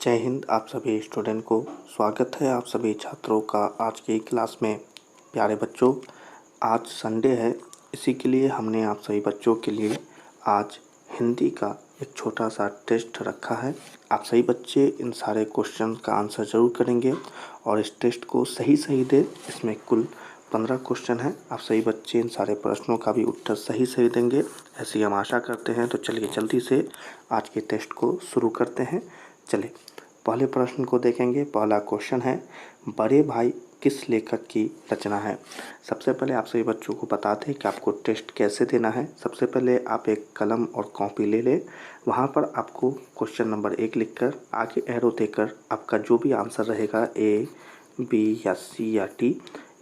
जय हिंद। आप सभी स्टूडेंट को स्वागत है आप सभी छात्रों का आज की क्लास में। प्यारे बच्चों, आज संडे है, इसी के लिए हमने आप सभी बच्चों के लिए आज हिंदी का एक छोटा सा टेस्ट रखा है। आप सभी बच्चे इन सारे क्वेश्चन का आंसर ज़रूर करेंगे और इस टेस्ट को सही दे। इसमें कुल 15 क्वेश्चन हैं। आप सभी बच्चे इन सारे प्रश्नों का भी उत्तर सही देंगे, ऐसी हम आशा करते हैं। तो चलिए जल्दी से आज के टेस्ट को शुरू करते हैं। चलिए पहले प्रश्न को देखेंगे। पहला क्वेश्चन है, बड़े भाई किस लेखक की रचना है। सबसे पहले आप सभी बच्चों को बताते हैं कि आपको टेस्ट कैसे देना है। सबसे पहले आप एक कलम और कॉपी ले लें। वहाँ पर आपको क्वेश्चन नंबर 1 लिखकर आगे एरो देकर आपका जो भी आंसर रहेगा A, B या C या D,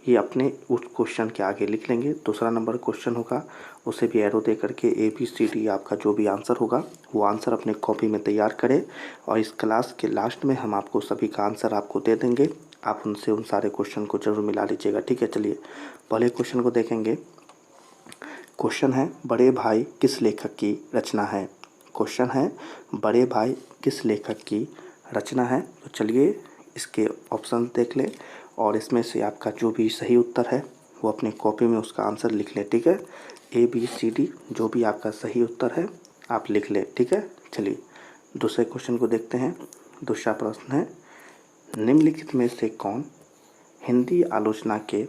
ये अपने उस क्वेश्चन के आगे लिख लेंगे। दूसरा नंबर क्वेश्चन होगा, उसे भी एरो दे करके ABCD आपका जो भी आंसर होगा वो आंसर अपने कॉपी में तैयार करें और इस क्लास के लास्ट में हम आपको सभी का आंसर आपको दे देंगे। आप उनसे उन सारे क्वेश्चन को ज़रूर मिला लीजिएगा, ठीक है। चलिए पहले क्वेश्चन को देखेंगे। क्वेश्चन है, बड़े भाई किस लेखक की रचना है। क्वेश्चन है, बड़े भाई किस लेखक की रचना है। तो चलिए इसके ऑप्शन देख लें और इसमें से आपका जो भी सही उत्तर है वो अपने कॉपी में उसका आंसर लिख लें, ठीक है। ABCD जो भी आपका सही उत्तर है आप लिख लें, ठीक है। चलिए दूसरे क्वेश्चन को देखते हैं। दूसरा प्रश्न है, निम्नलिखित में से कौन हिंदी आलोचना के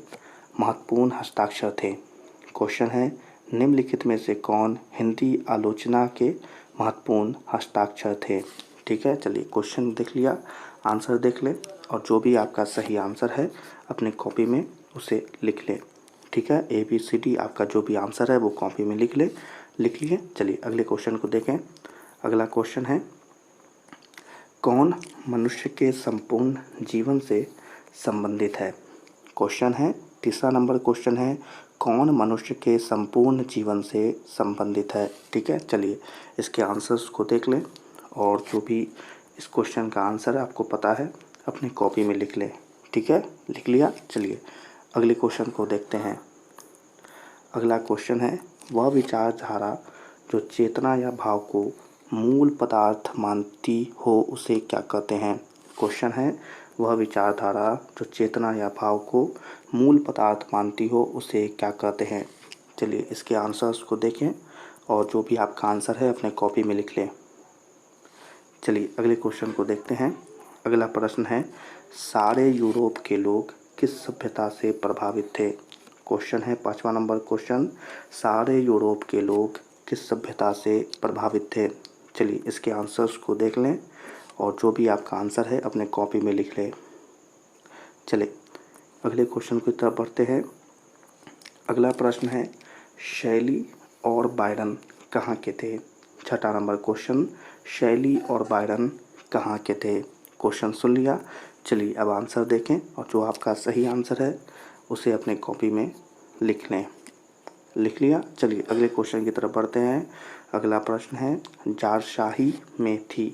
महत्वपूर्ण हस्ताक्षर थे। क्वेश्चन है, निम्नलिखित में से कौन हिंदी आलोचना के महत्वपूर्ण हस्ताक्षर थे, ठीक है। चलिए क्वेश्चन देख लिया, आंसर देख ले और जो भी आपका सही आंसर है अपने कॉपी में उसे लिख ले, ठीक है। ABCD आपका जो भी आंसर है वो कॉपी में लिख लिए। चलिए अगले क्वेश्चन को देखें। अगला क्वेश्चन है, कौन मनुष्य के संपूर्ण जीवन से संबंधित है। क्वेश्चन है, तीसरा नंबर क्वेश्चन है, कौन मनुष्य के संपूर्ण जीवन से संबंधित है, ठीक है। चलिए इसके आंसर्स को देख लें और जो भी इस क्वेश्चन का आंसर है आपको पता है अपनी कॉपी में लिख लें, ठीक है। लिख लिया। चलिए अगले क्वेश्चन को देखते हैं। अगला क्वेश्चन है, वह विचारधारा जो चेतना या भाव को मूल पदार्थ मानती हो उसे क्या कहते हैं। क्वेश्चन है, वह विचारधारा जो चेतना या भाव को मूल पदार्थ मानती हो उसे क्या कहते हैं। चलिए इसके आंसर्स को देखें और जो भी आपका आंसर है अपने कॉपी में लिख लें। चलिए अगले क्वेश्चन को देखते हैं। अगला प्रश्न है, सारे यूरोप के लोग किस सभ्यता से प्रभावित थे। क्वेश्चन है, 5वां नंबर क्वेश्चन, सारे यूरोप के लोग किस सभ्यता से प्रभावित थे। चलिए इसके आंसर्स को देख लें और जो भी आपका आंसर है अपने कॉपी में लिख लें। चलिए अगले क्वेश्चन की तरफ बढ़ते हैं। अगला प्रश्न है, शैली और बायरन कहाँ के थे। 6वां नंबर क्वेश्चन, शैली और बायरन कहाँ के थे। क्वेश्चन सुन लिया। चलिए अब आंसर देखें और जो आपका सही आंसर है उसे अपने कॉपी में लिख लें। लिख लिया। चलिए अगले क्वेश्चन की तरफ बढ़ते हैं। अगला प्रश्न है, जारशाही में थी।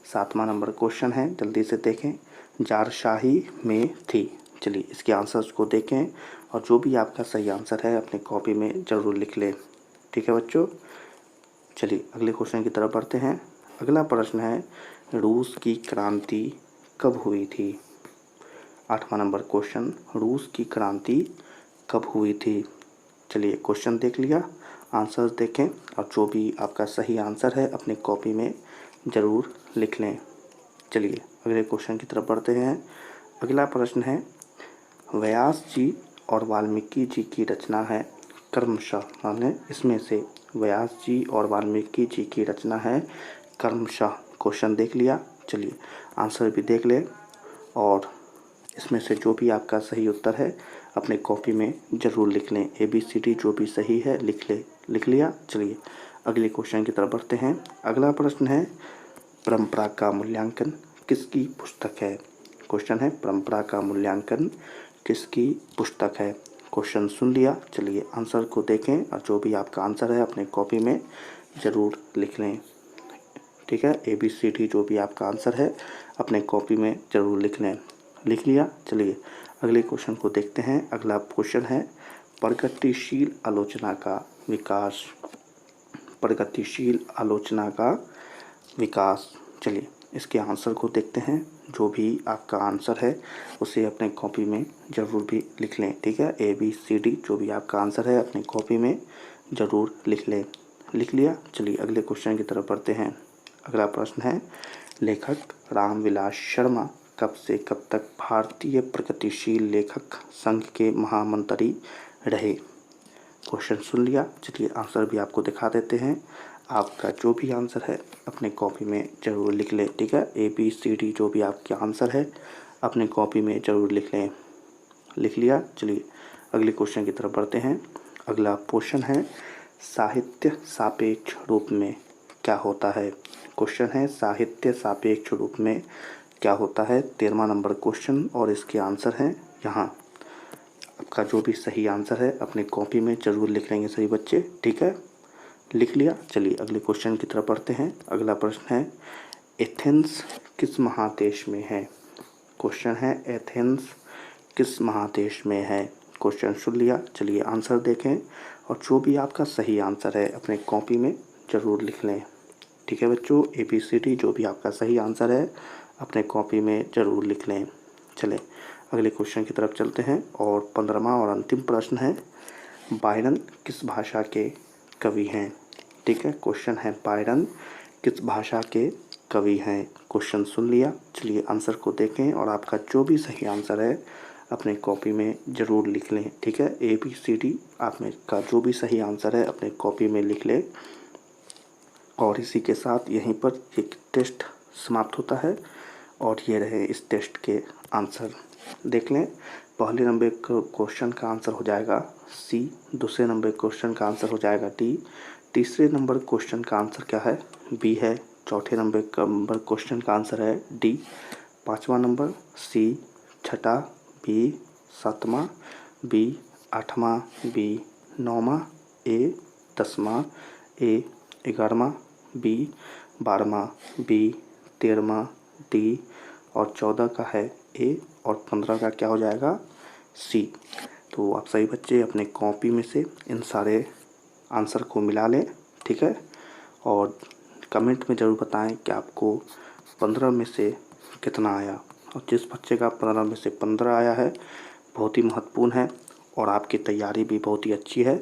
7वां नंबर क्वेश्चन है, जल्दी से देखें, जारशाही में थी। चलिए इसके आंसर्स को देखें और जो भी आपका सही आंसर है अपने कॉपी में ज़रूर लिख लें, ठीक है बच्चों। चलिए अगले क्वेश्चन की तरफ बढ़ते हैं। अगला प्रश्न है, रूस की क्रांति कब हुई थी। 8वां नंबर क्वेश्चन, रूस की क्रांति कब हुई थी। चलिए क्वेश्चन देख लिया, आंसर्स देखें और जो भी आपका सही आंसर है अपनी कॉपी में ज़रूर लिख लें। चलिए अगले क्वेश्चन की तरफ बढ़ते हैं। अगला प्रश्न है, व्यास जी और वाल्मीकि जी की रचना है कर्मशः, माने इसमें से व्यास जी और वाल्मीकि जी की रचना है कर्मशः। क्वेश्चन देख लिया। चलिए आंसर भी देख लें और इसमें से जो भी आपका सही उत्तर है अपने कॉपी में ज़रूर लिख लें। ABCD जो भी सही है लिख लिया। चलिए अगले क्वेश्चन की तरफ बढ़ते हैं। अगला प्रश्न है, परंपरा का मूल्यांकन किसकी पुस्तक है। क्वेश्चन है, परंपरा का मूल्यांकन किसकी पुस्तक है। क्वेश्चन सुन लिया। चलिए आंसर को देखें और जो भी आपका आंसर है अपने कॉपी में ज़रूर लिख लें, ठीक है। ABCD जो भी आपका आंसर है अपने कॉपी में ज़रूर लिख लें। लिख लिया। चलिए अगले क्वेश्चन को देखते हैं। अगला क्वेश्चन है, प्रगतिशील आलोचना का विकास। प्रगतिशील आलोचना का विकास। चलिए इसके आंसर को देखते हैं। जो भी आपका आंसर है उसे अपने कॉपी में ज़रूर भी लिख लें, ठीक है। ABCD जो भी आपका आंसर है अपनी कॉपी में ज़रूर लिख लें। लिख लिया? चलिए अगले क्वेश्चन की तरफ बढ़ते हैं। अगला प्रश्न है, लेखक रामविलास शर्मा कब से कब तक भारतीय प्रगतिशील लेखक संघ के महामंत्री रहे? क्वेश्चन सुन लिया। चलिए आंसर भी आपको दिखा देते हैं। आपका जो भी आंसर है अपने कॉपी में ज़रूर लिख लें, ठीक है। ABCD जो भी आपका आंसर है अपने कॉपी में ज़रूर लिख लें। लिख लिया? चलिए अगले क्वेश्चन की तरफ बढ़ते हैं। अगला क्वेश्चन है, साहित्य सापेक्ष रूप में क्या होता है? क्वेश्चन है, साहित्य सापेक्ष रूप में क्या होता है? 13वां नंबर क्वेश्चन और इसके आंसर हैं यहाँ। आपका जो भी सही आंसर है अपने कॉपी में ज़रूर लिख लेंगे सभी बच्चे, ठीक है। लिख लिया? चलिए अगले क्वेश्चन की तरफ बढ़ते हैं। अगला प्रश्न है, एथेंस किस महादेश में है? क्वेश्चन है, एथेंस किस महादेश में है? क्वेश्चन सुन लिया। चलिए आंसर देखें और जो भी आपका सही आंसर है अपने कॉपी में ज़रूर लिख लें, ठीक है बच्चों। ABCD जो भी आपका सही आंसर है अपने कॉपी में ज़रूर लिख लें। चलें अगले क्वेश्चन की तरफ चलते हैं और 15वां और अंतिम प्रश्न है, बायरन किस भाषा के कवि हैं? ठीक है, क्वेश्चन है, बायरन किस भाषा के कवि हैं? क्वेश्चन सुन लिया। चलिए आंसर को देखें और आपका जो भी सही आंसर है अपने कॉपी में ज़रूर लिख लें, ठीक है। ABCD आप में का जो भी सही आंसर है अपने कॉपी में लिख लें। और इसी के साथ यहीं पर एक टेस्ट समाप्त होता है और ये रहे इस टेस्ट के आंसर। देख लें, पहले नंबर क्वेश्चन का आंसर हो जाएगा C, दूसरे नंबर क्वेश्चन का आंसर हो जाएगा D, तीसरे नंबर क्वेश्चन का आंसर क्या है? B है, चौथे नंबर क्वेश्चन का आंसर है D, पाँचवा नंबर C, छठा B, सातवां B, आठवां B, नौवां A, 10वां A, 11वां B, 12वां B, 13वां D और 14 का है A और 15 का क्या हो जाएगा? C। तो आप सभी बच्चे अपने कॉपी में से इन सारे आंसर को मिला लें, ठीक है। और कमेंट में ज़रूर बताएं कि आपको 15 में से कितना आया। और जिस बच्चे का 15 में से 15 आया है बहुत ही महत्वपूर्ण है और आपकी तैयारी भी बहुत ही अच्छी है।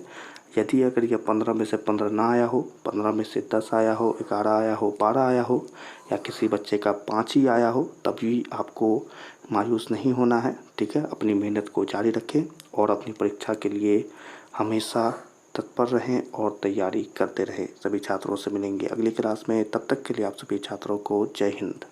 यदि अगर ये 15 में से 15 ना आया हो, 15 में से 10 आया हो, 11 आया हो, 12 आया हो या किसी बच्चे का 5 ही आया हो, तब भी आपको मायूस नहीं होना है, ठीक है। अपनी मेहनत को जारी रखें और अपनी परीक्षा के लिए हमेशा तत्पर रहें और तैयारी करते रहें। सभी छात्रों से मिलेंगे अगली क्लास में, तब तक के लिए आप सभी छात्रों को जय हिंद।